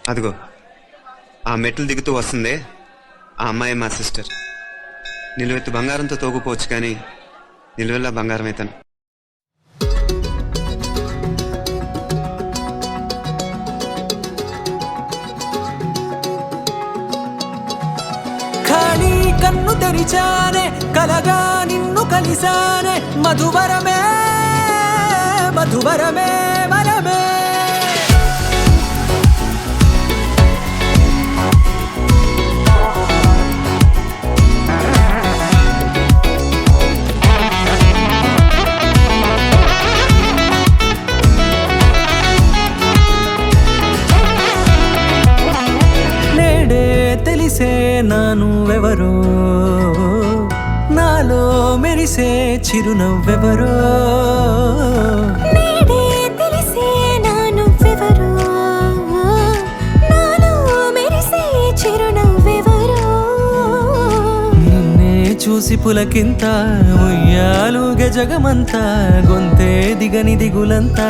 అదిగో ఆ మెట్లు దిగుతూ వస్తుందే ఆ అమ్మాయి మా సిస్టర్. నిలువెత్తు బంగారంతో తోగుపోవచ్చు కానీ నిలువెల్లా బంగారం అయితాను. ఖాళీ కన్ను తెరిచానే కలగా నిన్ను కలిసానే మధువరమే మధువరమే వరమే. నేడే తెలిసే నానువెవరో నాలో మెరిసే చిరునవ్వెవరో. నేడే తెలిసే నానువెవరో నాలో మెరిసే చిరునవ్వెవరో. నిన్నే చూసి పులకింత ఉయ్యాలుగే జగమంతా గొంతే దిగని దిగులంతా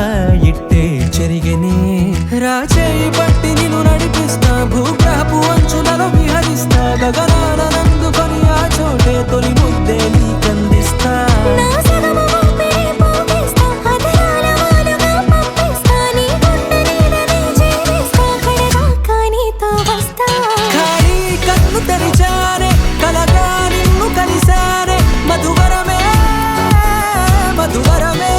ఇట్టే చెరిగెనే. రాచేయి పట్టి నిన్ను నడిపిస్తా భూగ్రహపు అంచులలో విహరిస్తా గగనాన నందుకొని ఆ చోటే తొలి ముద్దే నీకందిస్తా. నా సగము ఊపిరి పోగేస్తా అధరాల వాలుగా పంపిస్తా నీ గుండె నీడనే జీవిస్తా కడదాకా నీతో వస్తా. ఖాళీ కన్ను తెరిచానే కలగా నిన్ను కలిసానే మధువరమే మధువరమే.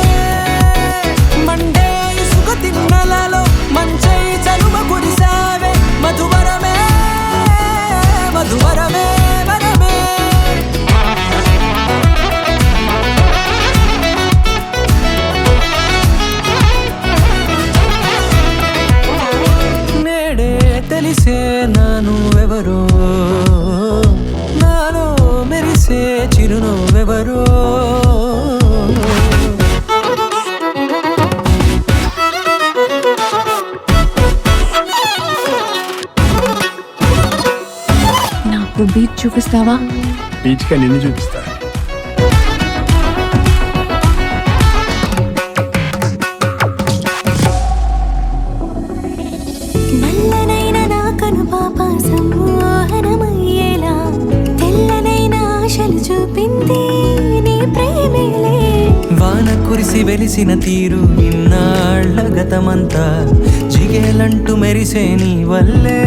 మండే ఇసుక తిన్నలలో మంచై చలువ కురిసావే మధువరమే మధువరమే వరమే. నేడే తెలిసే నానువెవరో నాలో మెరిసే చిరునవ్వెవరో. నాకు బీచ్ చూపిస్తావా? బీచ్గా నిన్ను చూపిస్తా. నల్లనైన నా కనుపాప సమ్మోహనమయ్యేలా తెల్లనైన ఆశలు చూపింది నీ ప్రేమేలే. వాన కురిసి వెలిసిన తీరు ఇన్నాళ్ల గతమంతా జిగేలంటూ మెరిసే నీ వల్లే.